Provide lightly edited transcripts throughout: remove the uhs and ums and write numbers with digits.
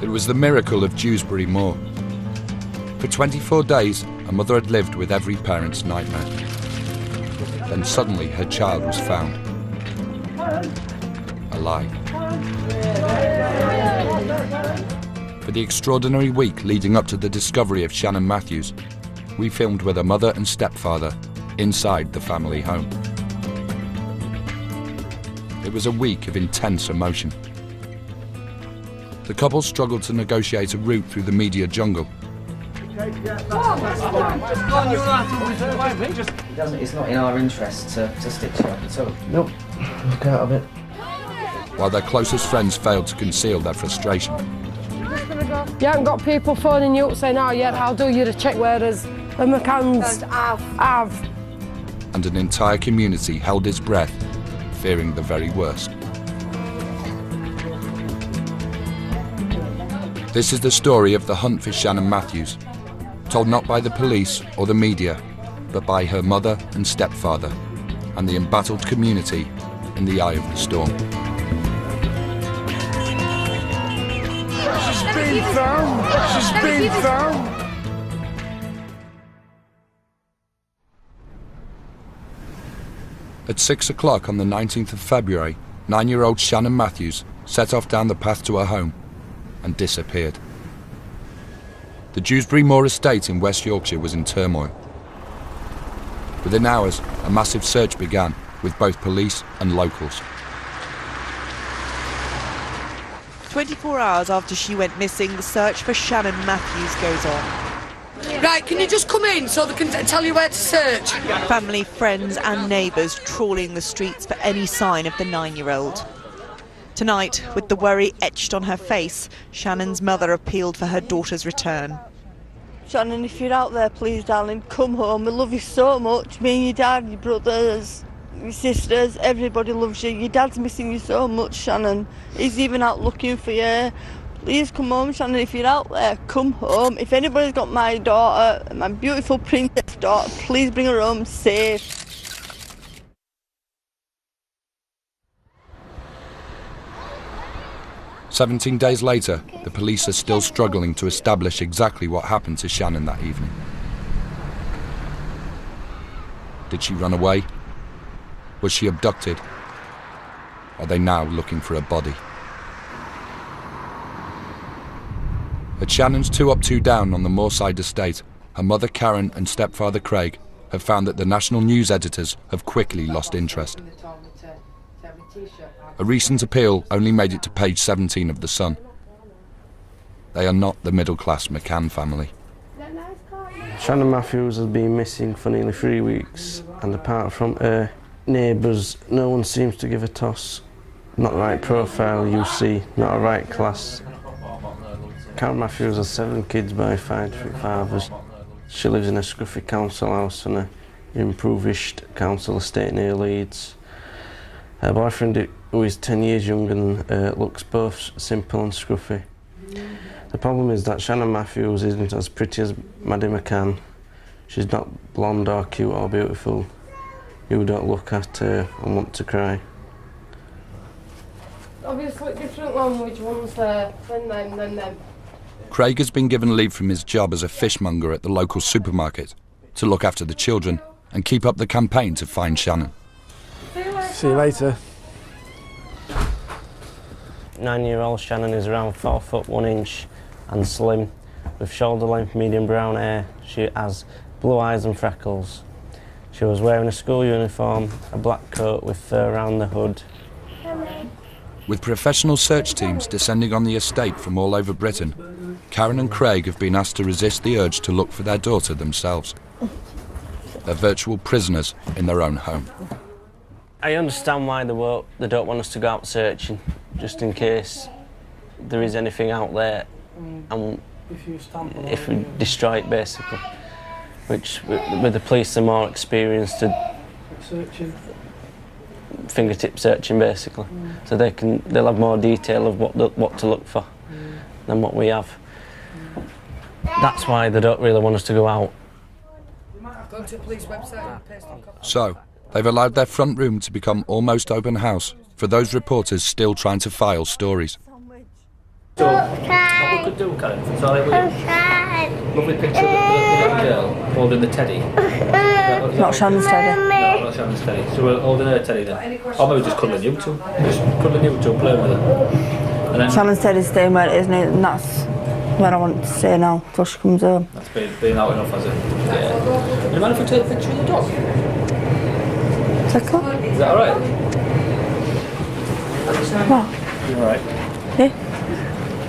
It was the miracle of Dewsbury Moor. For 24 days, a mother had lived with every parent's nightmare. Then suddenly her child was found. Alive. For the extraordinary week leading up to the discovery of Shannon Matthews, we filmed with her mother and stepfather inside the family home. It was a week of intense emotion. The couple struggled to negotiate a route through the media jungle. It's not in our interest to stitch you up at all. Nope, look out of it. While their closest friends failed to conceal their frustration. You haven't got people phoning you up saying, oh yeah, I'll do you the check, whereas the McCanns have. And an entire community held its breath, fearing the very worst. This is the story of the hunt for Shannon Matthews, told not by the police or the media, but by her mother and stepfather, and the embattled community in the eye of the storm. She's been found! She's been found! At 6 o'clock on the 19th of February, 9-year-old Shannon Matthews set off down the path to her home and disappeared. The Dewsbury Moor estate in West Yorkshire was in turmoil. Within hours, a massive search began with both police and locals. 24 hours after she went missing, the search for Shannon Matthews goes on. Right, can you just come in so they can tell you where to search? Family, friends and neighbours trawling the streets for any sign of the 9-year-old. Tonight, with the worry etched on her face, Shannon's mother appealed for her daughter's return. Shannon, if you're out there, please, darling, come home. We love you so much. Me and your dad, your brothers, your sisters, everybody loves you. Your dad's missing you so much, Shannon. He's even out looking for you. Please come home, Shannon. If you're out there, come home. If anybody's got my daughter, my beautiful princess daughter, please bring her home safe. "17 days later, the police are still struggling to establish exactly what happened to Shannon that evening. Did she run away? Was she abducted? Are they now looking for a body? At Shannon's 2 up 2 down on the Moorside estate, her mother Karen and stepfather Craig have found that the national news editors have quickly lost interest. A recent appeal only made it to page 17 of The Sun. They are not the middle-class McCann family. Shannon Matthews has been missing for nearly 3 weeks, and apart from her neighbours, no one seems to give a toss. Not the right profile, you see, not a right class. Karen Matthews has 7 kids by 5 fathers. She lives in a scruffy council house and an impoverished council estate near Leeds. Her boyfriend, who is 10 years younger than her, looks both simple and scruffy. The problem is that Shannon Matthews isn't as pretty as Madeleine McCann. She's not blonde or cute or beautiful. You don't look at her and want to cry. Obviously different language, one's there, then them. Craig has been given leave from his job as a fishmonger at the local supermarket to look after the children and keep up the campaign to find Shannon. See you later. 9-year-old Shannon is around 4 foot 1 inch and slim, with shoulder-length medium brown hair. She has blue eyes and freckles. She was wearing a school uniform, a black coat with fur around the hood. With professional search teams descending on the estate from all over Britain, Karen and Craig have been asked to resist the urge to look for their daughter themselves. They're virtual prisoners in their own home. I understand why they don't want us to go out searching, just in case there is anything out there, and if we destroy it, basically. Which, with the police, are more experienced at fingertip searching, basically. So they'll have more detail of what to look for than what we have. That's why they don't really want us to go out. Go to the police website. So, they've allowed their front room to become almost open house for those reporters still trying to file stories. Okay. to do, Karen? It's all right with you? Lovely picture of the little girl holding the teddy. Not Shannon's teddy. No, not Shannon's teddy. So we're holding her teddy then. Or maybe just cuddling you two. Just cuddling you two, playing with her. And then Shannon's teddy's staying where it is, and that's where I want to stay now, till she comes home. that's been out enough, has it? Yeah. Do you mind if we take a picture of the dog? Take her? Is that alright? What? You alright? Yeah?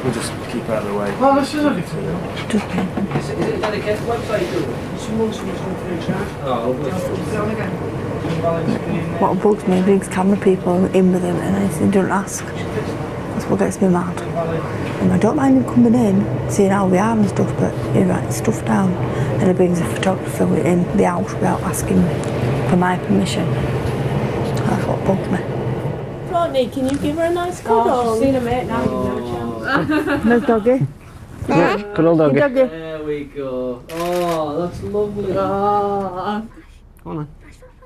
We'll just keep her out of the way. Well, this is a little Just me. Is it a dedicated website? Someone's going to charge. Oh, lovely. What bugs me, brings camera people in with him and he doesn't ask. That's what gets me mad. And I don't mind him coming in, seeing how we are and stuff, but he writes stuff down and he brings a photographer in the house without asking for my permission. That's what bugs me. Rodney, can you give her a nice cuddle? Oh, she's seen a mate now. There's Doggy. Good old doggy. Doggy. There we go. Oh, that's lovely. Oh. Come on then.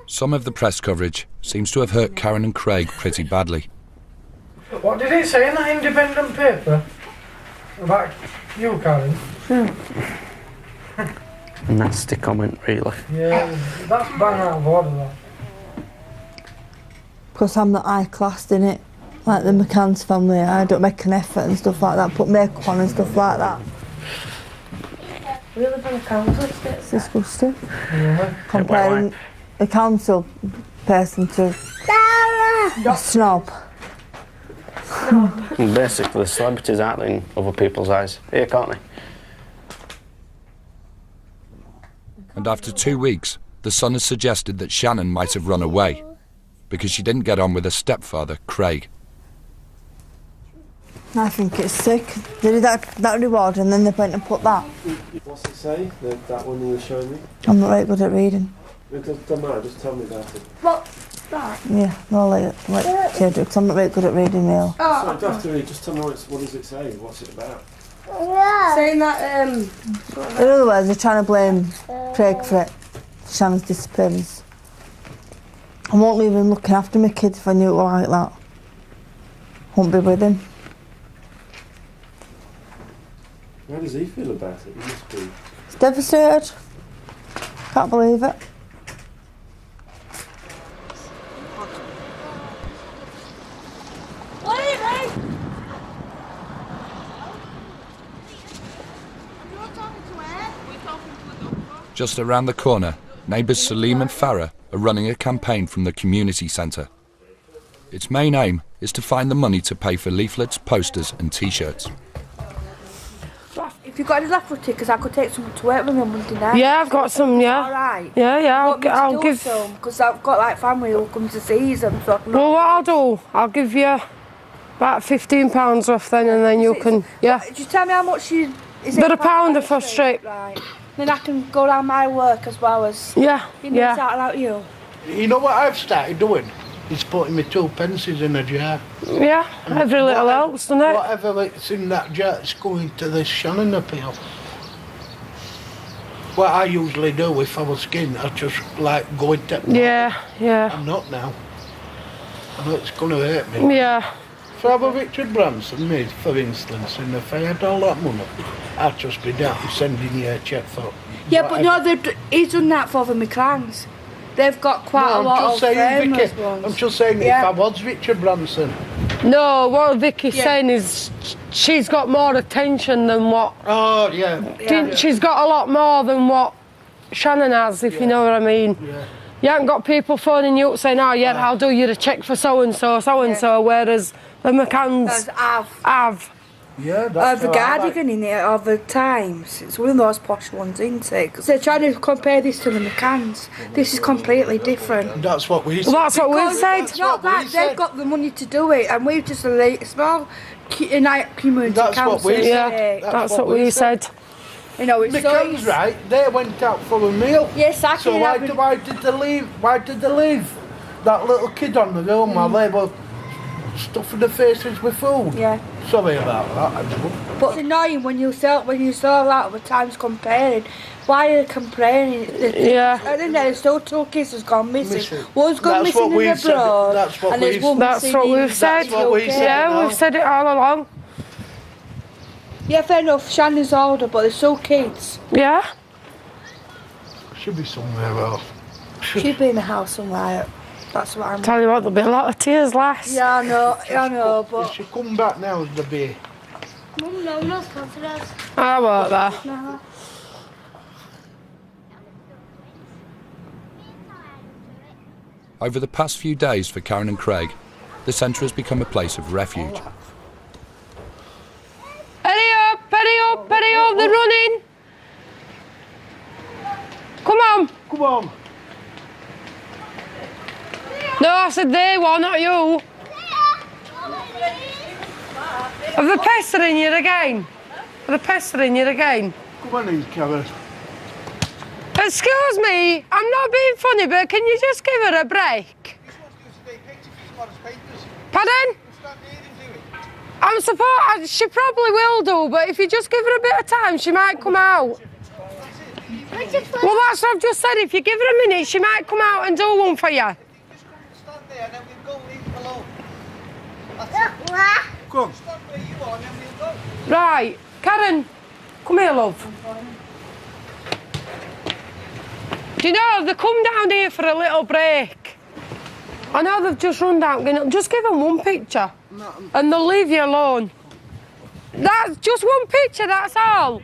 Some of the press coverage seems to have hurt Karen and Craig pretty badly. What did it say in that independent paper about you, Karen? Nasty comment, really. Yeah, that's bang out of order, that. Because I'm not high-classed in it, like the McCann's family. I don't make an effort and stuff like that, put makeup on and stuff like that. We live in a council estate. It's disgusting. Yeah. Comparing a council person to a snob. And basically, the celebrities aren't they in other people's eyes. Here, can't they? And after 2 weeks, the Sun has suggested that Shannon might have run away because she didn't get on with her stepfather, Craig. I think it's sick. They did that reward and then they went and put that. What's it say, that one you were showing me? I'm not very good at reading. It doesn't matter, just tell me about it. What's that? Yeah, I'll let you do because I'm not very good at reading mail. So you don't have to read, just tell me what does it say, what's it about? Saying that, In other words, they're trying to blame Craig for it, Shannon's disappearance. I won't leave him looking after my kids if I knew it were like that. Won't be with him. How does he feel about it? He must be. He's devastated. Can't believe it. Just around the corner, neighbours Salim and Farah are running a campaign from the community centre. Its main aim is to find the money to pay for leaflets, posters and t-shirts. If you've got any left for tickets, I could take some to work with me on Monday night. yeah, I've got some, yeah. Alright. Yeah, I'll give some, because I've got like family who come to see them. So well, what I'll do, I'll give you about £15 off then and then you can, yeah. Just tell me how much you... Is But it a pounder for straight. Right. Then I can go around my work as well as... Yeah, Start out you. You know what I've started doing? Is putting my 2 pences in a jar. Yeah, every little helps, doesn't it? Whatever it's in that jar, it's going to this Shannon appeal. What I usually do if I was skinned, I just like go into... Yeah. I'm not now. I know it's going to hurt me. Yeah. If I were Richard Branson, me, for instance, and if I had all that money, I'd just be down sending you a cheque for... Yeah, but no, he's done that for the McCanns. They've got quite a lot of famous ones. I'm just saying, if I was Richard Branson... No, what Vicky's saying is she's got more attention than what... Oh, yeah. She's got a lot more than what Shannon has, if you know what I mean. Yeah. You haven't got people phoning you up saying, oh, yeah, I'll do you a cheque for so-and-so, so-and-so, whereas the McCanns have. Yeah, that's the Guardian in it, or the Times. It's one of those posh ones, isn't it? 'Cause they're trying to compare this to the McCanns. This is completely different. That's what we said. Well, that's what we've said. It's not that they've got the money to do it, and we've just a small community council. That's what we said. You know, it's McCann's right. They went out for a meal. Yes, I So why did they leave? Why did they leave that little kid on the room while they were stuffing their faces with food? Yeah. Sorry about that. But it's annoying when you saw that the Times comparing. Why are they complaining? Yeah. And then there's still 2 kids has gone missing. One's gone That's missing what in we've said. abroad. That's what and there's we've- one That's missing what in we've said. That's what we said, Yeah, no. we've said it all along. Yeah, fair enough. Shannon's older, but they're still kids. Yeah? Should be somewhere else. She'd be in the house somewhere. That's what I'm... Tell you what, there'll be a lot of tears, lass. Yeah, I know, but... If she come back now as the beer. Mum, no, not confident. I won't there. No. Over the past few days for Karen and Craig, the centre has become a place of refuge. Hurry up, they're running. Come on. Come on. No, I said they were, not you. Are they pestering you again? Are they pestering you again? Come on in, Karen. Excuse me, I'm not being funny, but can you just give her a break? Pardon? She probably will do, but if you just give her a bit of time, she might come out. Well, that's what I've just said. If you give her a minute, she might come out and do one for you. Come. Right, Karen, come here, love. Do you know, they come down here for a little break. I know they've just run down. Just give them one picture and they'll leave you alone. That's just one picture, that's all.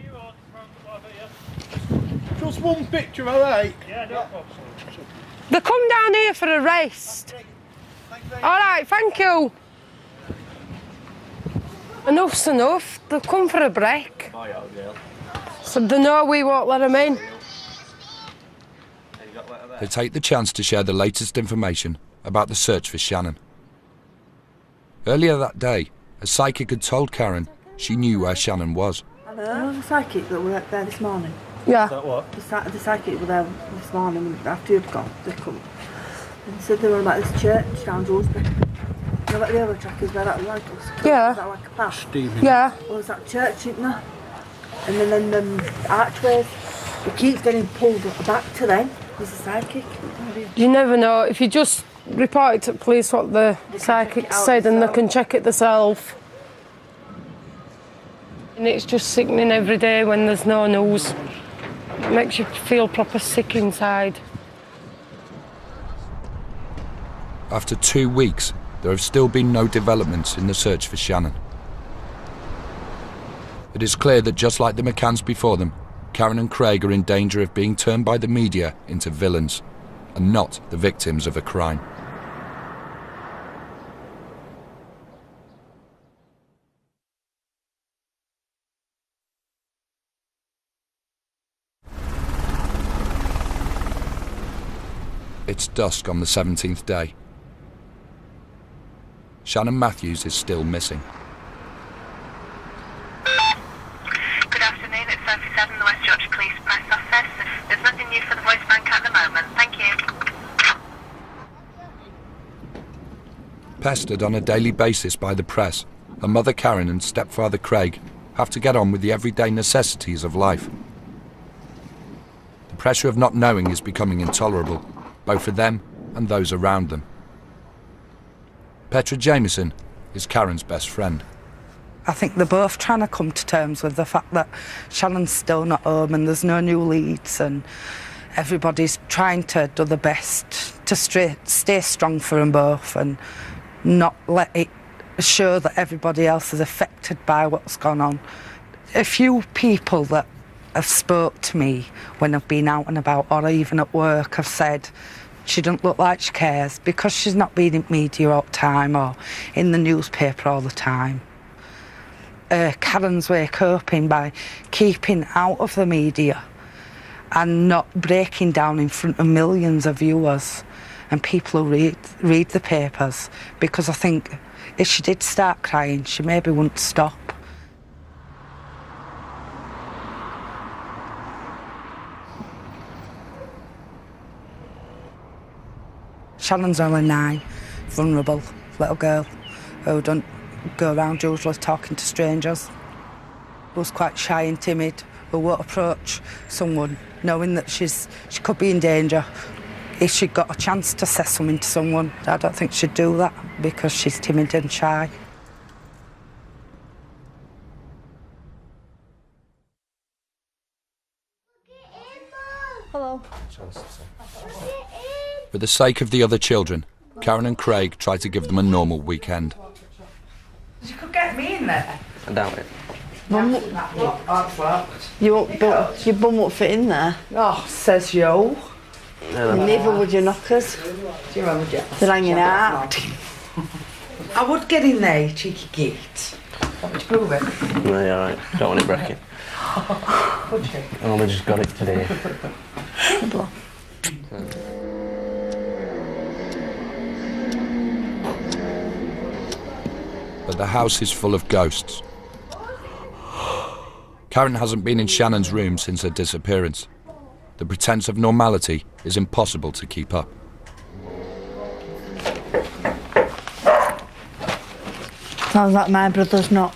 Just one picture, all right? Yeah, no problem. They come down here for a rest. All right, thank you. Enough's enough. They've come for a break. So they know we won't let them in. They take the chance to share the latest information about the search for Shannon. Earlier that day, a psychic had told Karen she knew where Shannon was. Hello, the psychic that were there this morning. Yeah. Is that what? The psychic were there this morning after you'd gone. They come and said they were about this church down Dewsbury. You know, like the other trackers where that was like us. Yeah. Was that like a path? Stephen. Yeah. Well, there's that church, isn't there? And then them archways. It keeps getting pulled back to them. There's a psychic. You never know. If you just report it to police what the psychic said and they can check it themselves. And it's just sickening every day when there's no news. It makes you feel proper sick inside. After 2 weeks, there have still been no developments in the search for Shannon. It is clear that just like the McCanns before them, Karen and Craig are in danger of being turned by the media into villains and not the victims of a crime. It's dusk on the 17th day. Shannon Matthews is still missing. Good afternoon, it's 37, the West Yorkshire Police Press Office. There's nothing new for the voice bank at the moment. Thank you. Pestered on a daily basis by the press, her mother Karen and stepfather Craig have to get on with the everyday necessities of life. The pressure of not knowing is becoming intolerable, both for them and those around them. Petra Jameson is Karen's best friend. I think they're both trying to come to terms with the fact that Shannon's still not home and there's no new leads, and everybody's trying to do the best to stay strong for them both and not let it show that everybody else is affected by what's gone on. A few people that have spoke to me when I've been out and about or even at work have said she doesn't look like she cares because she's not been in media all the time or in the newspaper all the time. Karen's way of coping by keeping out of the media and not breaking down in front of millions of viewers and people who read the papers, because I think if she did start crying, she maybe wouldn't stop. Shannon's only 9, vulnerable little girl who don't go around usually talking to strangers, who's quite shy and timid, who won't approach someone knowing that she could be in danger. If she got a chance to say something to someone, I don't think she'd do that because she's timid and shy. Hello. For the sake of the other children, Karen and Craig try to give them a normal weekend. You could get me in there. I doubt it. Mum, your bum won't fit in there. Oh, says you. Neither would your knockers. They're hanging out. I would get in there, you cheeky git. Want me to prove it? No, you're alright. Don't want it breaking. Would you? I only just got it today. But the house is full of ghosts. Karen hasn't been in Shannon's room since her disappearance. The pretense of normality is impossible to keep up. Sounds like my brother's knock.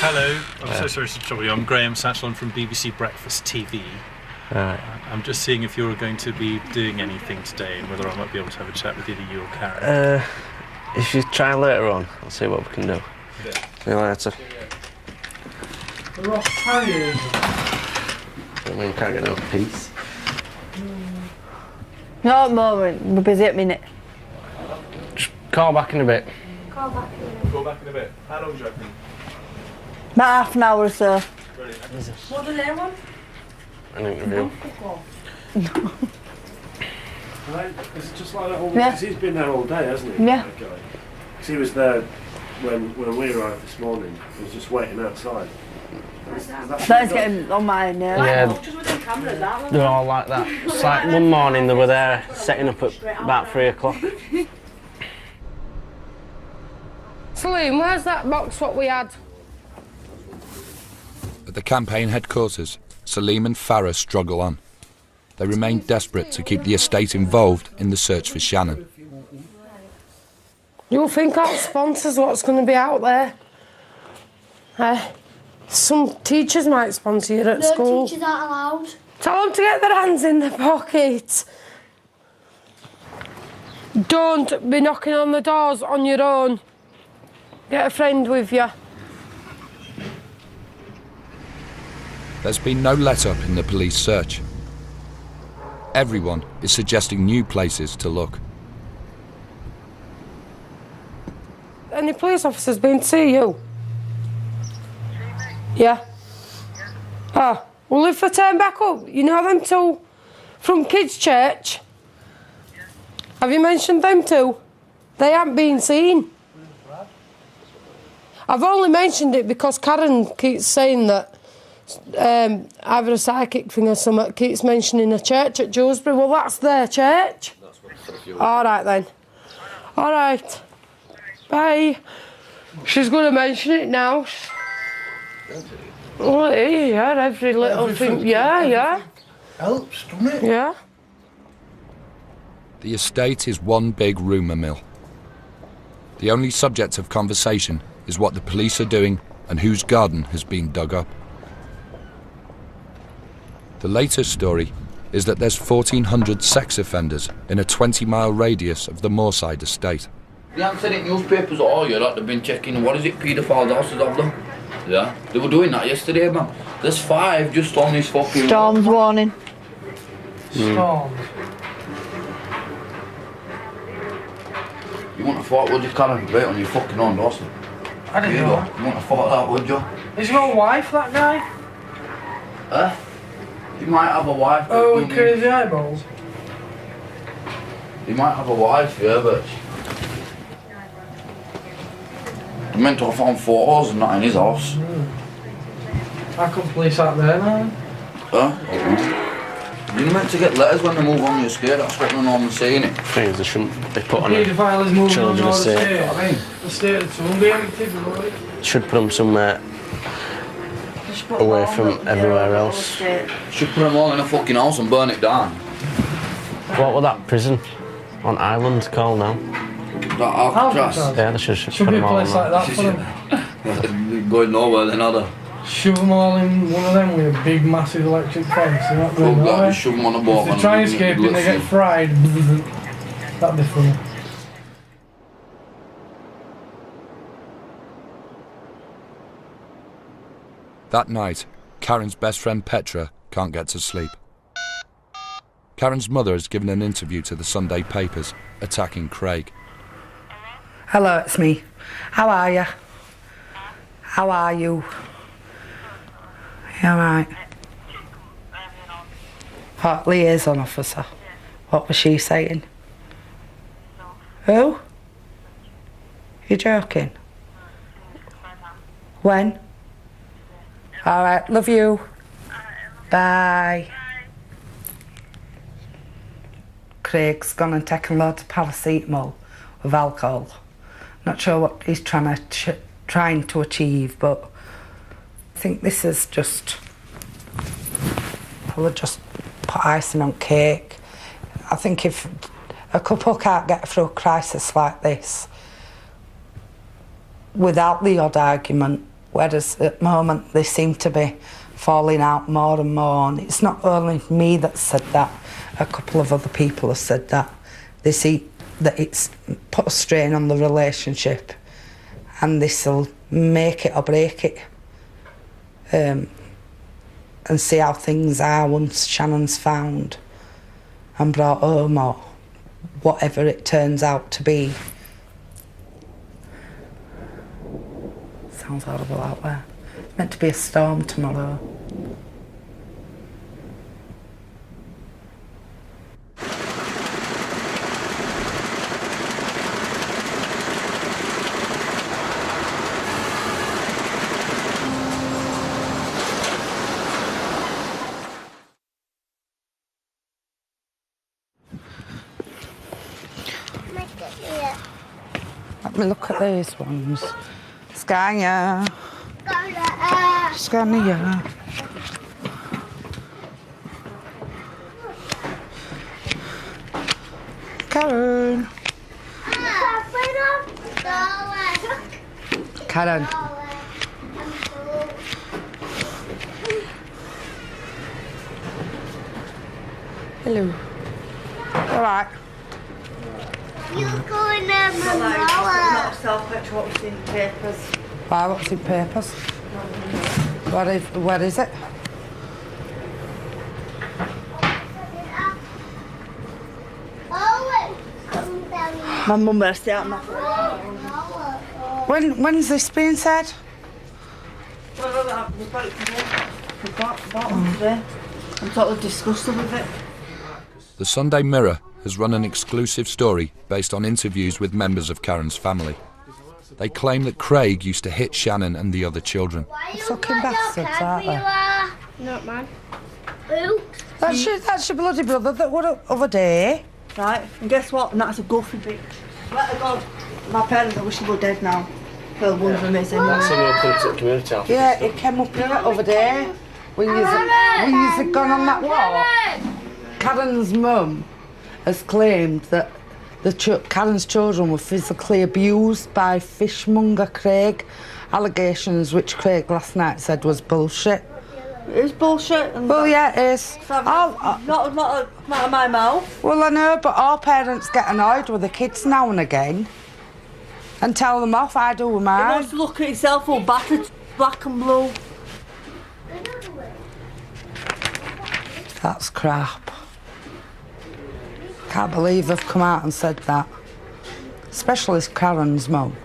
Hello, I'm so sorry to trouble you. I'm Graham Satchel from BBC Breakfast TV. I'm just seeing if you're going to be doing anything today and whether I might be able to have a chat with either you or Karen. If you try later on, I'll see what we can do. Yeah. See you later. Ross Harriers. I mean, can't get no peace. Not at the moment, we're busy at minute. Just call back in a bit. Call back in a bit. How long do you reckon? About half an hour or so. What do they want? An interview. Right, it's just like that all, Yeah. 'cause he's been there all day, hasn't he? Yeah. That guy. 'Cause he was there when we arrived this morning. He was just waiting outside. That's getting on my nerves. Yeah, they're all like that. It's like one morning they were there setting up at about 3 o'clock. Salim, where's that box what we had? At the campaign headquarters, Salim and Farah struggle on. They remain desperate to keep the estate involved in the search for Shannon. You think our sponsors what's going to be out there? Some teachers might sponsor you at school. No, teachers aren't allowed. Tell them to get their hands in their pockets. Don't be knocking on the doors on your own. Get a friend with you. There's been no let-up in the police search. Everyone is suggesting new places to look. Any police officers been to see you? Yeah. Ah, well if I turn back up, you know them two from Kids Church? Have you mentioned them two? They haven't been seen. I've only mentioned it because Karen keeps saying that either a psychic thing or something keeps mentioning a church at Dewsbury. Well, that's their church. All right then. All right. Bye. She's going to mention it now. Oh, yeah, every little thing. Yeah. Helps, doesn't it? Yeah. The estate is one big rumour mill. The only subject of conversation is what the police are doing and whose garden has been dug up. The latest story is that there's 1,400 sex offenders in a 20-mile radius of the Moorside estate. They haven't said it in newspapers at all, like they've been checking, what is it, paedophiles houses of them? Yeah, they were doing that yesterday, man. There's 5 just on this fucking... Storm's warning. Storms. You wouldn't have thought, would you, Karen? Right on your fucking own doorstep. I didn't know. You wouldn't have thought that, would you? Is your wife that guy? Eh? He might have a wife. Oh, with crazy eyeballs? He might have a wife, yeah, but... He meant to have found photos and that in his house. I could police out there now. Huh? You're meant to get letters when they move on your estate, that's what they're normally saying it. Things they shouldn't be put on Paedophile is moving on children your estate. estate. I mean, the estate of will be empty, right? Should put them somewhere away from everywhere else. Should put them all in a fucking house and burn it down. What was that prison on Ireland called now? That Alcatraz. Yeah, they should Should put be a them all place on like that. that for them. Going nowhere then other. Shove them all in one of them with a big massive electric fence. They're not going Fuck that, nowhere. just shove them on a boat. If they try escaping, they get fried. That'd be funny. That night, Karen's best friend Petra can't get to sleep. Karen's mother has given an interview to the Sunday papers, attacking Craig. Hello, it's me. How are you? How are you? You alright? What, liaison officer? What was she saying? Who? You're joking? When? Alright, love you. Bye. Craig's gone and taken loads of paracetamol with alcohol. Not sure what he's trying to achieve, but I think this is just probably just put icing on cake. I think if a couple can't get through a crisis like this without the odd argument, whereas at the moment they seem to be falling out more and more, and it's not only me that said that, a couple of other people have said that. They see that it's put a strain on the relationship and this will make it or break it, and see how things are once Shannon's found and brought home, or whatever it turns out to be. Sounds horrible out there. It's meant to be a storm tomorrow. Let me look at these ones. Scania. Scania. Karen. Karen. Hello. All right. You're going to Mama. Not self-picture, what's in papers. Why, what's in papers? Where is it? My mum burst out my When's this being said? Well, we bought it today. We bought them today. I'm totally disgusted with it. The Sunday Mirror has run an exclusive story based on interviews with members of Karen's family. They claim that Craig used to hit Shannon and the other children. Fucking bastards, aren't they? Not man. Who? That's your bloody brother that were up other day. Right, and guess what? And that's a goofy bitch. Let her go. My parents, I wish they were dead now. Well, one of them is anyway. That's him up into the community office. Yeah, he came up here other day when you had gone on that walk. Karen's mum has claimed that Karen's children were physically abused by fishmonger Craig. Allegations which Craig last night said was bullshit. It is bullshit. And well, yeah, it is. Not out of my mouth. Well, I know, but all parents get annoyed with the kids now and again and tell them off. I do with mine. You must look at yourself all battered, black and blue. That's crap. Can't believe they've come out and said that. Especially Karen's mum.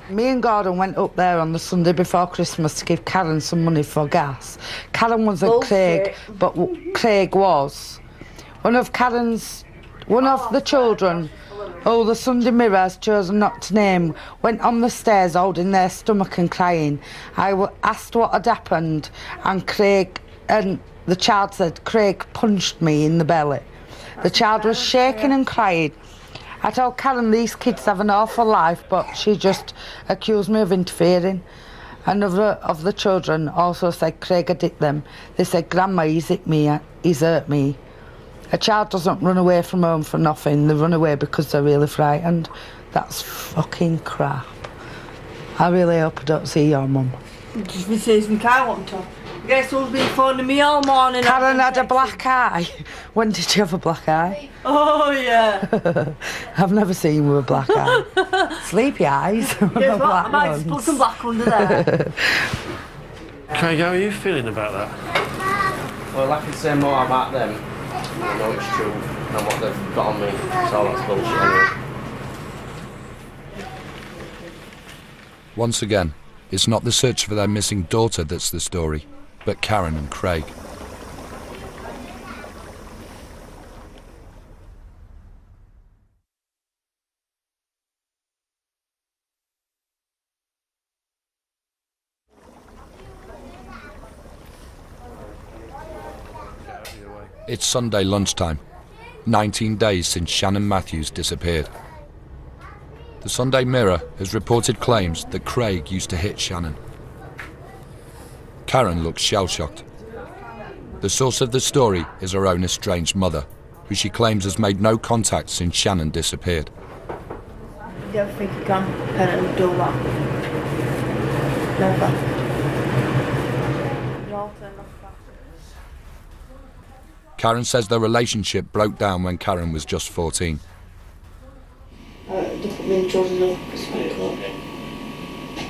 Me and Gordon went up there on the Sunday before Christmas to give Karen some money for gas. Karen wasn't Craig, but Craig was. One of the children, who the Sunday Mirror has chosen not to name, went on the stairs holding their stomach and crying. I asked what had happened, and the child said, Craig punched me in the belly. The child was shaking and crying. I told Karen these kids have an awful life, but she just accused me of interfering. Another of the children also said Craig had hit them. They said, Grandma, he's hit me, he's hurt me. A child doesn't run away from home for nothing. They run away because they're really frightened. That's fucking crap. I really hope I don't see your mum. Just been saying I want to. Guess who's been phoning me all morning? Karen had a black eye. When did you have a black eye? Oh, yeah. I've never seen you with a black eye. Sleepy eyes. Guess what? I might just put some black under there. Craig, how are you feeling about that? Well, I can say more about them. I know it's true, and what they've got on me. So that's bullshit anyway. Once again, it's not the search for their missing daughter that's the story, but Karen and Craig. It's Sunday lunchtime, 19 days since Shannon Matthews disappeared. The Sunday Mirror has reported claims that Craig used to hit Shannon. Karen looks shell-shocked. The source of the story is her own estranged mother, who she claims has made no contact since Shannon disappeared. You ever think you can permanently do that? Never. Karen says their relationship broke down when Karen was just 14. They put me in children's office with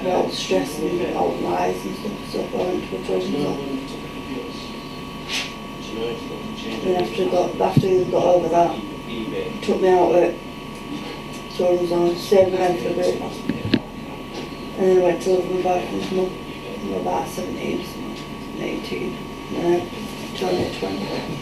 all the stress and all the lies and stuff, so I went to a children's office. And after he got over that, he took me out at children's office, stayed with them for a bit. And then I went to live with my wife and his mum. I was about 17 or something, 18, and then I joined at 20.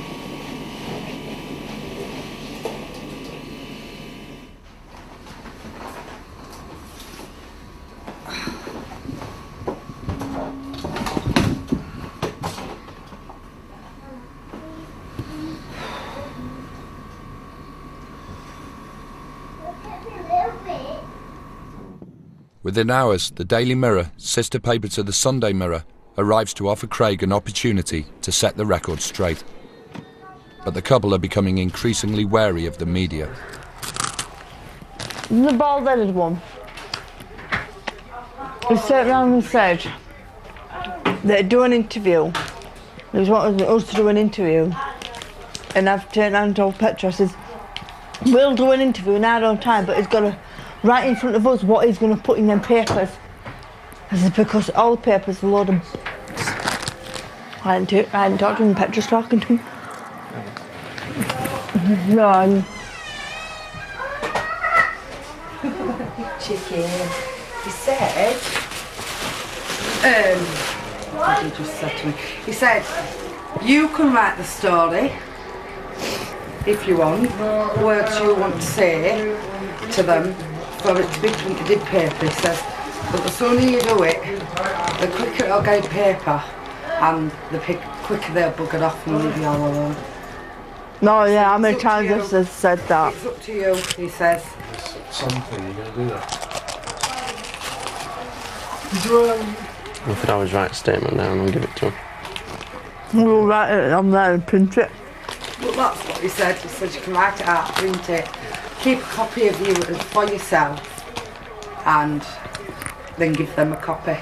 Within hours, the Daily Mirror, sister paper to the Sunday Mirror, arrives to offer Craig an opportunity to set the record straight. But the couple are becoming increasingly wary of the media. The bald-headed one. He sat round and said they'd do an interview. He was wanting us to do an interview. And I've turned around and told Petra, I says, we'll do an interview in our own time, but he's got to write in front of us what he's going to put in them papers. I said, because all the papers are a load of... I hadn't talked to him, Petra's talking to him. No, Chicken. He said... what did he just say to me? He said, you can write the story if you want, words you want to say to them for it to be printed in paper, he says. But the sooner you do it, the quicker it'll get in paper and the quicker they'll bugger off and leave you all alone. No, yeah, how many times has said that? It's up to you, he says. Something, you're going to do that. I could always write a statement down and give it to him. We'll write it on there and print it. Well, that's what he said. He said you can write it out, print it, keep a copy of you for yourself, and then give them a copy.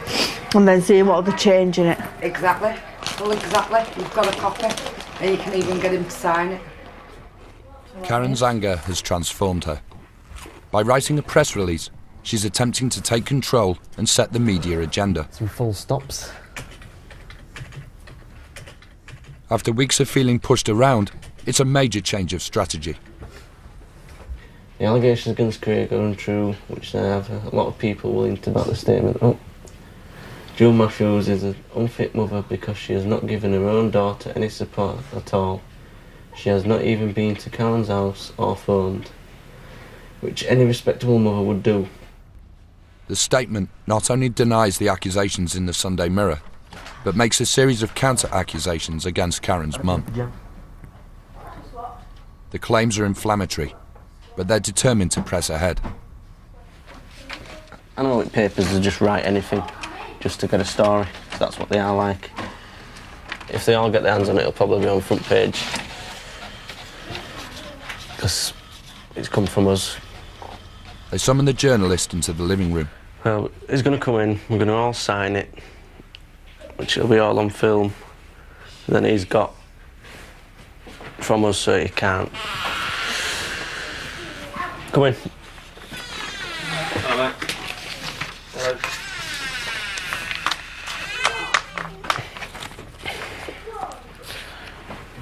And then see what they're changing it. Exactly. Well, exactly. You've got a copy, and you can even get him to sign it. Karen's anger has transformed her. By writing a press release, she's attempting to take control and set the media agenda. Some full stops. After weeks of feeling pushed around, it's a major change of strategy. The allegations against Craig are untrue, which they have a lot of people willing to back the statement up. Joan Matthews is an unfit mother because she has not given her own daughter any support at all. She has not even been to Karen's house or phoned, which any respectable mother would do. The statement not only denies the accusations in the Sunday Mirror, but makes a series of counter-accusations against Karen's mum. The claims are inflammatory, but they're determined to press ahead. I know with papers they just write anything, just to get a story. That's what they are like. If they all get their hands on it, it'll probably be on the front page. Because it's come from us. They summon the journalist into the living room. Well, he's going to come in, we're going to all sign it, which will be all on film. And then he's got from us so he can't. Come in. Hello. Hello.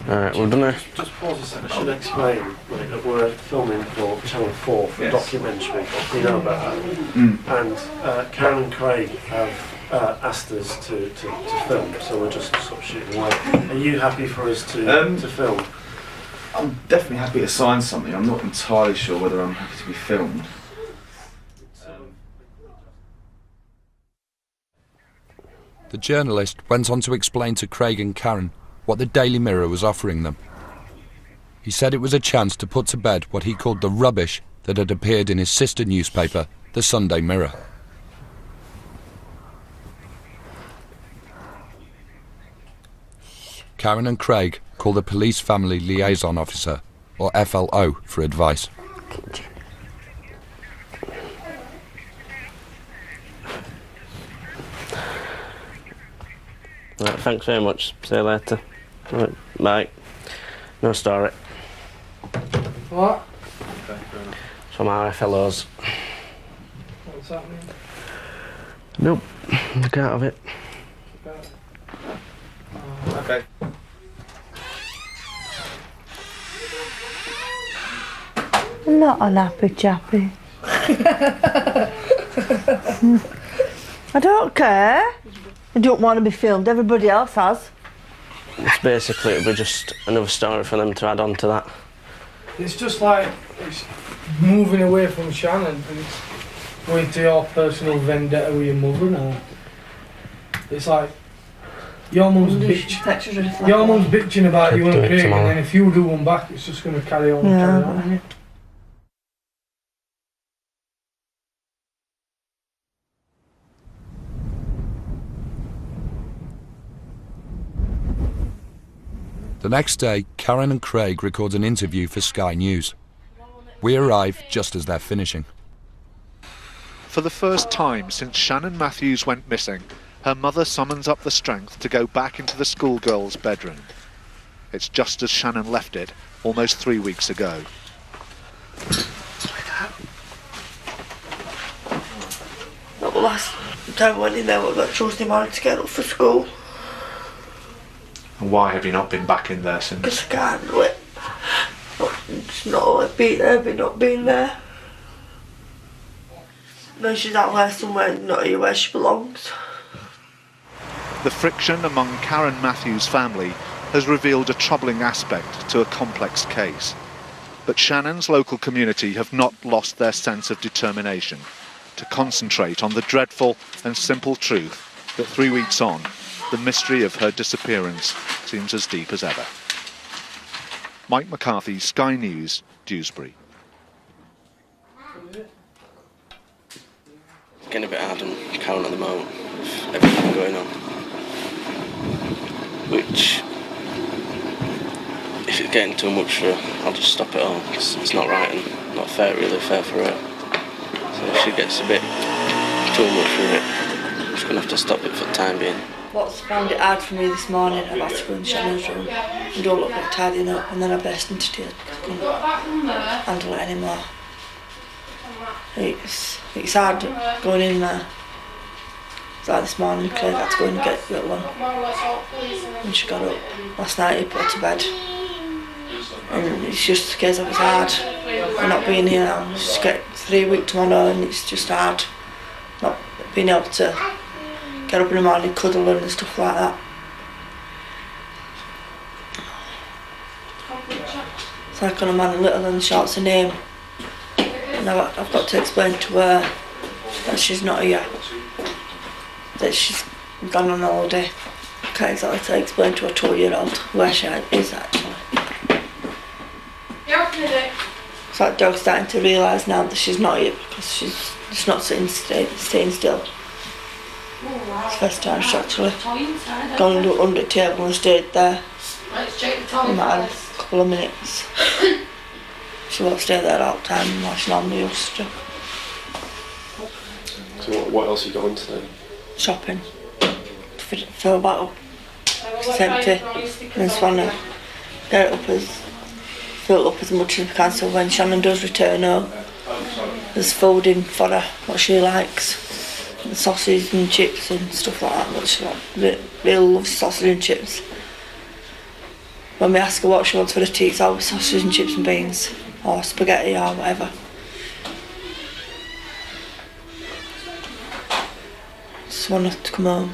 Alright, we're done it. Just pause a second. I should explain that we're filming for Channel 4 for a documentary. You know about that. And Karen and Craig have asked us to film, so we're just sort of shooting away. Are you happy for us to film? I'm definitely happy to sign something. I'm not entirely sure whether I'm happy to be filmed. The journalist went on to explain to Craig and Karen what the Daily Mirror was offering them. He said it was a chance to put to bed what he called the rubbish that had appeared in his sister newspaper, the Sunday Mirror. Karen and Craig called the Police Family Liaison Officer, or FLO, for advice. Right, thanks very much. See you later. Right, bye. No story. What? From our FLOs. What's happening? Nope, look out of it. Okay. Not an happy chappy. I don't care. I don't want to be filmed. Everybody else has. It's basically, it'll be just another story for them to add on to that. It's just like it's moving away from Shannon and it's going to your personal vendetta with your mother now. It's like your mum's bitching about you and Craig, and then if you do one back, it's just going to carry on and carry on, isn't it? The next day, Karen and Craig record an interview for Sky News. We arrive just as they're finishing. For the first time since Shannon Matthews went missing, her mother summons up the strength to go back into the schoolgirl's bedroom. It's just as Shannon left it almost 3 weeks ago. Not the last time I went in there, I got Tuesday morning to get up for school. And why have you not been back in there since? Because I can't do it. It's not like being there, but not being there. No, she's out there somewhere, not here where she belongs. The friction among Karen Matthews' family has revealed a troubling aspect to a complex case. But Shannon's local community have not lost their sense of determination to concentrate on the dreadful and simple truth that 3 weeks on, the mystery of her disappearance seems as deep as ever. Mike McCarthy, Sky News, Dewsbury. It's getting a bit hard on Karen at the moment, with everything going on. Which, if it's getting too much for her, I'll just stop it all, because it's not right and not fair, really fair for her. So if she gets a bit too much for it, I'm just going to have to stop it for the time being. What's found it hard for me this morning, I've had to go in Shannon's room and do a little bit of tidying up, and then I burst into tears because I couldn't handle it anymore. It's hard going in there. It's like this morning, Craig had to go and get little one. When she got up last night, he put her to bed. And it's just a case of it's hard. We're not being here now. Just get 3 weeks tomorrow, and it's just hard not being able to get up in the morning, cuddle and stuff like that. It's like when a man little and shouts her name. And I've got to explain to her that she's not here. That she's gone on holiday. I can't exactly explain to a 2-year-old where she is actually. It's like dog's starting to realise now that she's not here because she's just not staying still. It's the first time she's actually gone under the table and stayed there. We might have a couple of minutes. She won't stay there all the time like she normally used to. So what else you got on today? Shopping. Fill that up. It's empty. And just want to get it up fill it up as much as we can so when Shannon does return home, there's food in for her, what she likes. The sausage and chips and stuff like that, but she really loves sausage and chips. When we ask her what she wants for the tea, it's always sausage and chips and beans, or spaghetti or whatever. Just want her to come home.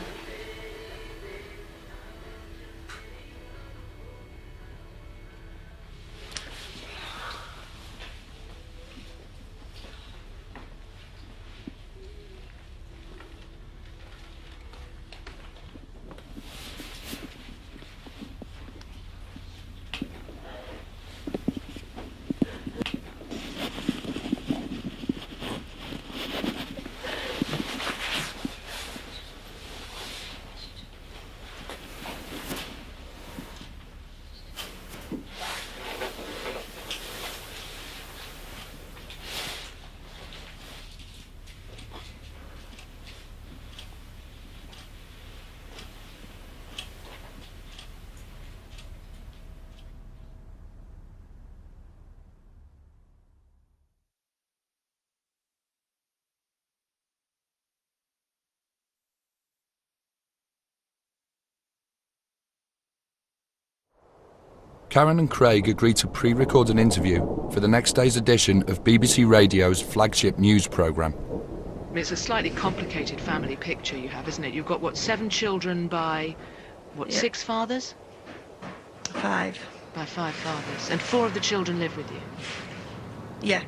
Karen and Craig agreed to pre-record an interview for the next day's edition of BBC Radio's flagship news programme. It's a slightly complicated family picture you have, isn't it? You've got, what, 7 children by, what, 6 fathers? 5. By 5 fathers. And 4 of the children live with you? Yeah.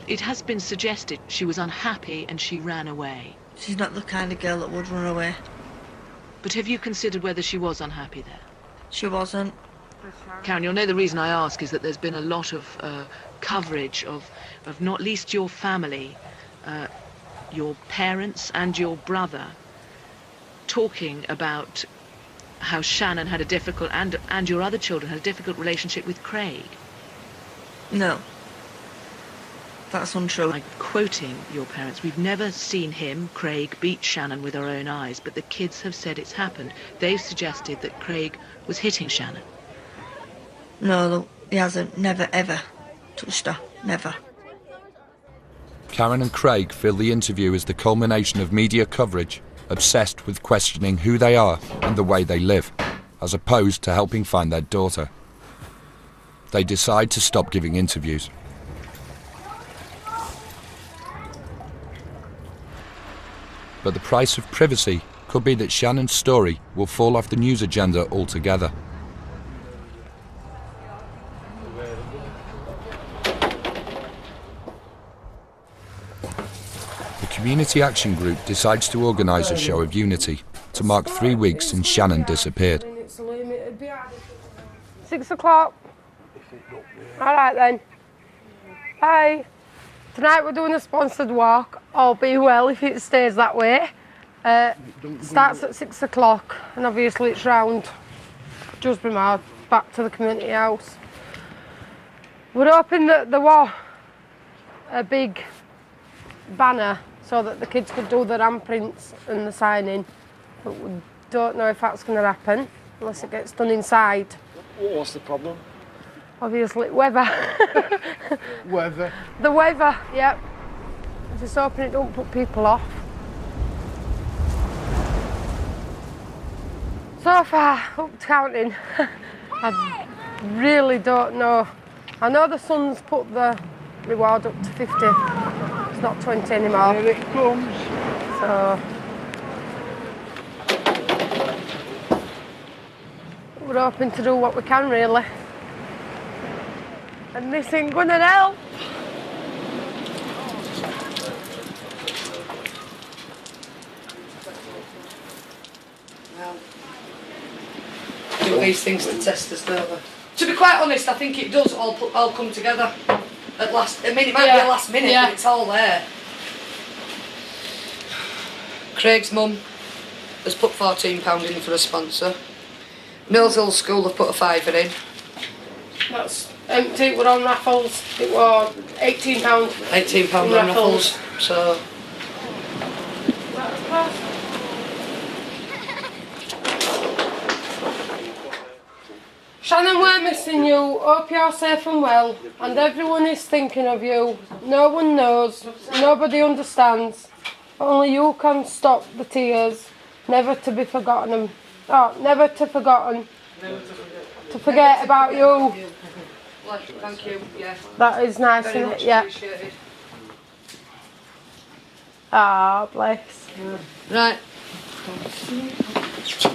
It has been suggested she was unhappy and she ran away. She's not the kind of girl that would run away. But have you considered whether she was unhappy there? She wasn't. Karen, you'll know the reason I ask is that there's been a lot of coverage of not least your family, your parents and your brother, talking about how Shannon had a difficult, and your other children had a difficult relationship with Craig. No. That's untrue. I'm quoting your parents. We've never seen him, Craig, beat Shannon with our own eyes, but the kids have said it's happened. They've suggested that Craig was hitting Shannon. No, he hasn't. Never, ever touched her. Never. Karen and Craig feel the interview is the culmination of media coverage obsessed with questioning who they are and the way they live, as opposed to helping find their daughter. They decide to stop giving interviews. But the price of privacy could be that Shannon's story will fall off the news agenda altogether. The Community Action Group decides to organise a show of unity to mark 3 weeks since Shannon disappeared. 6 o'clock. All right then. Bye. Tonight we're doing a sponsored walk. All be well if it stays that way. Starts at 6 o'clock and obviously it's round Dewsbury Mall back to the community house. We're hoping that there was a big banner so that the kids could do their handprints and the signing, but we don't know if that's going to happen unless it gets done inside. What's the problem? Obviously, weather. Weather? The weather, yep. Just hoping it don't put people off. So far, up to counting, I really don't know. I know the Sun's put the reward up to 50. It's not 20 anymore. Here it comes. So we're hoping to do what we can, really. And this ain't gonna help. Do these things to test us, don't they? To be quite honest, I think it does all come together at last. I mean, it might be a last minute, but it's all there. Craig's mum has put £14 in for a sponsor. Mills Hill School have put a £5 in. That's empty. We're on raffles. It was £18. £18 on raffles. So. Shannon, we're missing you. Hope you're safe and well. And everyone is thinking of you. No one knows. Nobody understands. Only you can stop the tears. Never to be forgotten. Oh, never to forgotten. to forget about you. Thank you, yeah. That is nice, isn't it? Yeah. Ah, bless. Right. Just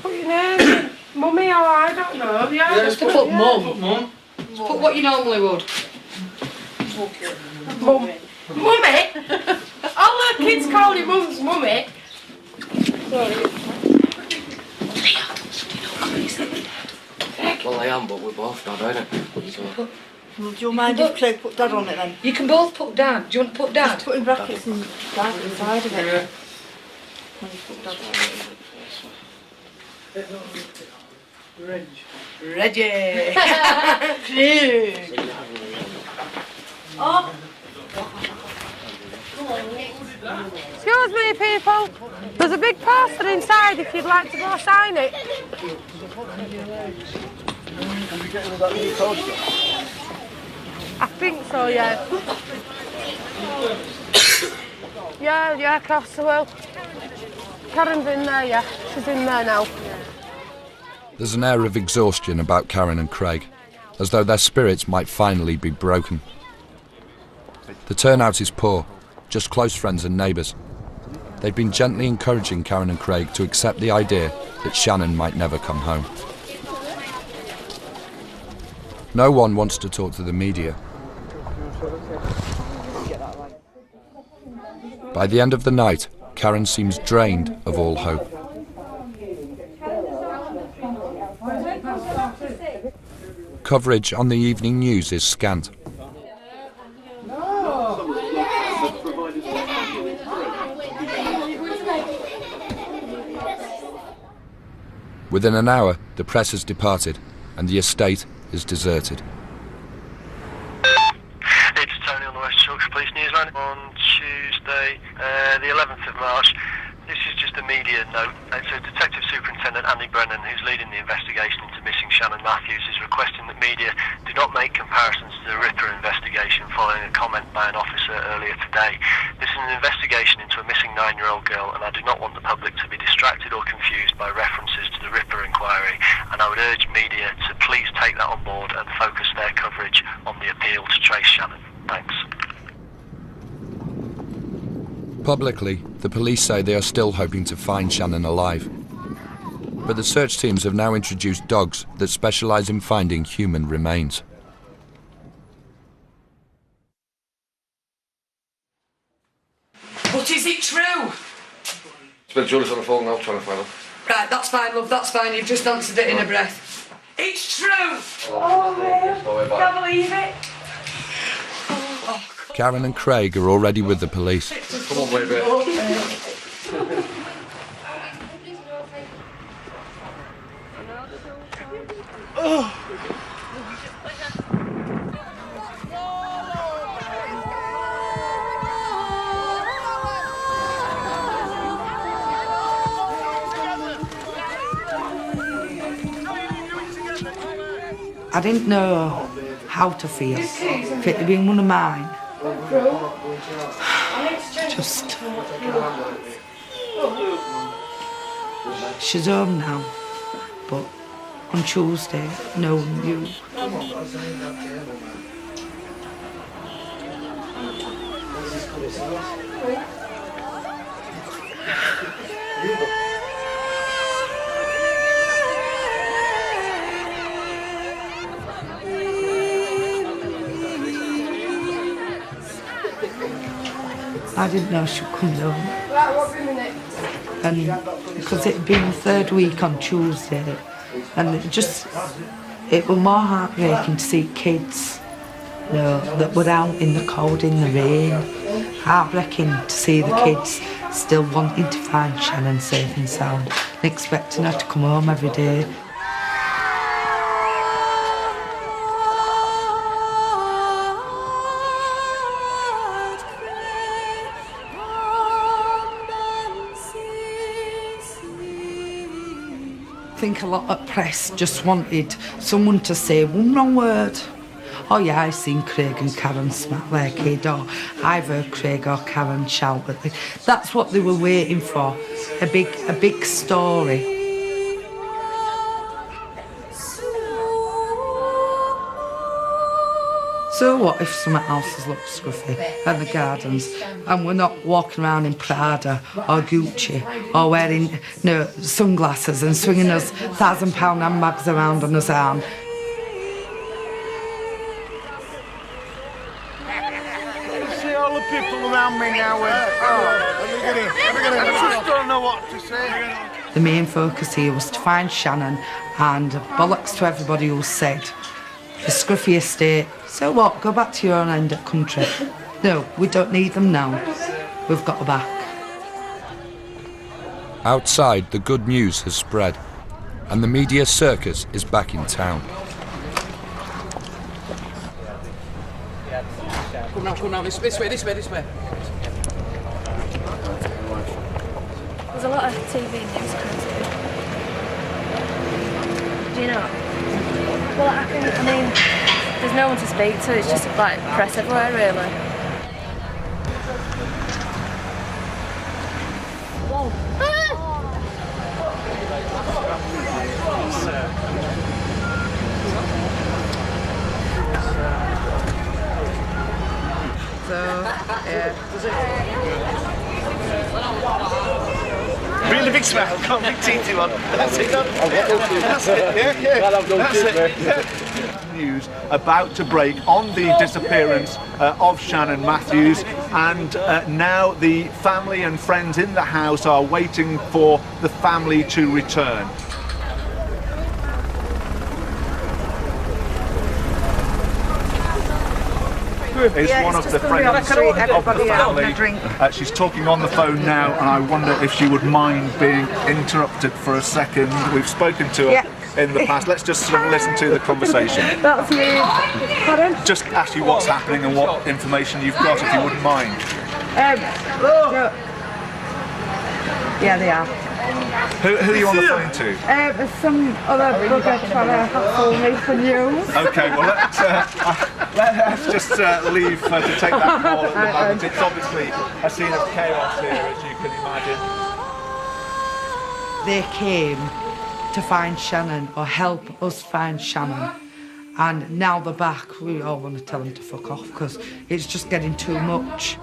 put your name in. Mummy, or I don't know. Yeah, Just to put mum. Just put what you normally would. Mum. Mummy? All the kids call you mum's mummy. Sorry. Well, I am, but we're both not, aren't we? So. Do you mind if Craig put Dad on it then? You can both put Dad. Do you want to put Dad? Just put in brackets and Dad inside of it. Yeah. When you put Dad on it. Ready. Oh. Excuse me, people. There's a big poster inside if you'd like to go sign it. Can we get rid of that new poster? I think so, yeah. Yeah, of course I will. Karen's in there, yeah. She's in there now. There's an air of exhaustion about Karen and Craig, as though their spirits might finally be broken. The turnout is poor, just close friends and neighbours. They've been gently encouraging Karen and Craig to accept the idea that Shannon might never come home. No one wants to talk to the media. By the end of the night, Karen seems drained of all hope. Coverage on the evening news is scant. Within an hour, the press has departed and the estate is deserted. It's Tony on the West Yorkshire Police Newsline on Tuesday, the 11th of March. This is just a media note. It's Detective Superintendent Andy Brennan, who's leading the investigation into missing Shannon Matthews, is requesting that media do not make comparisons to the Ripper investigation following a comment by an officer earlier today. This is an investigation into a missing 9-year-old girl, and I do not want the public to be distracted or confused by references to the Ripper inquiry, and I would urge media to please take that on board and focus their coverage on the appeal to trace Shannon. Thanks. Publicly, the police say they are still hoping to find Shannon alive. But the search teams have now introduced dogs that specialise in finding human remains. But is it true? It's been Julie's on the phone now trying to find her. Right, that's fine, love, that's fine. You've just answered it in a breath. It's true! Oh, can't believe it. Karen and Craig are already with the police. Come on, baby. I didn't know how to feel. If it had been one of mine, just... She's home now, but on Tuesday, no one knew. I didn't know she'd come home. And because it had been the third week on Tuesday, and it was more heartbreaking to see kids, you know, that were out in the cold, in the rain. Heartbreaking to see the kids still wanting to find Shannon safe and sound and expecting her to come home every day. I think a lot of press just wanted someone to say one wrong word. Oh yeah, I've seen Craig and Karen smack their kid, or I've heard Craig or Karen shout at them. That's what they were waiting for, a big story. So what if someone else has looked scruffy at the gardens and we're not walking around in Prada or Gucci or wearing sunglasses and swinging us £1,000 handbags around on his arm? See all the people around me now I just don't know what to say. The main focus here was to find Shannon, and bollocks to everybody who said the scruffy estate. So what, go back to your own end of the country. No, we don't need them now. We've got her back. Outside, the good news has spread, and the media circus is back in town. Come now, this way. There's a lot of TV news crews here. Do you know? Well, I mean, there's no one to speak to, it's just like press everywhere, really. Whoa. Really big smile, come big teethy one. That's it, that's it, yeah. News about to break on the disappearance of Shannon Matthews, and now the family and friends in the house are waiting for the family to return. Is one of the friends of the family. She's talking on the phone now, and I wonder if she would mind being interrupted for a second. We've spoken to her in the past. Let's just sort of listen to the conversation. That's me. Pardon? Just ask you what's happening and what information you've got, if you wouldn't mind. Yeah, they are. Who are you on the phone to? There's some other bugger trying to hassle me for news. Okay, well let's just leave to take that call at the moment. It's obviously a scene of chaos here, as you can imagine. They came to find Shannon, or help us find Shannon, and now they're back. We all want to tell them to fuck off because it's just getting too much.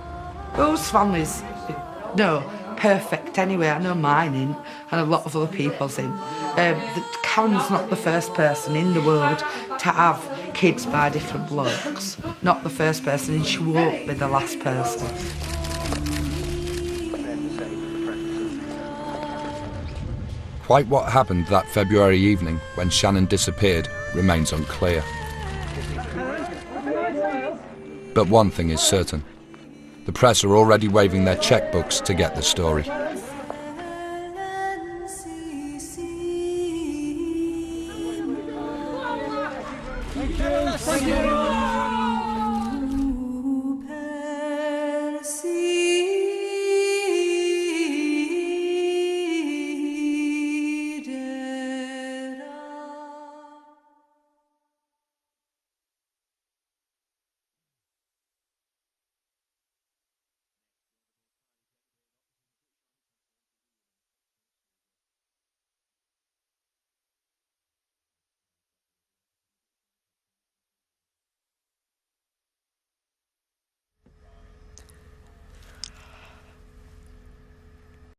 Those families, no, perfect anyway. I know mine in, and a lot of other people's in. Karen's not the first person in the world to have kids by different blokes. Not the first person, and she won't be the last person. Quite what happened that February evening when Shannon disappeared remains unclear. But one thing is certain. The press are already waving their checkbooks to get the story.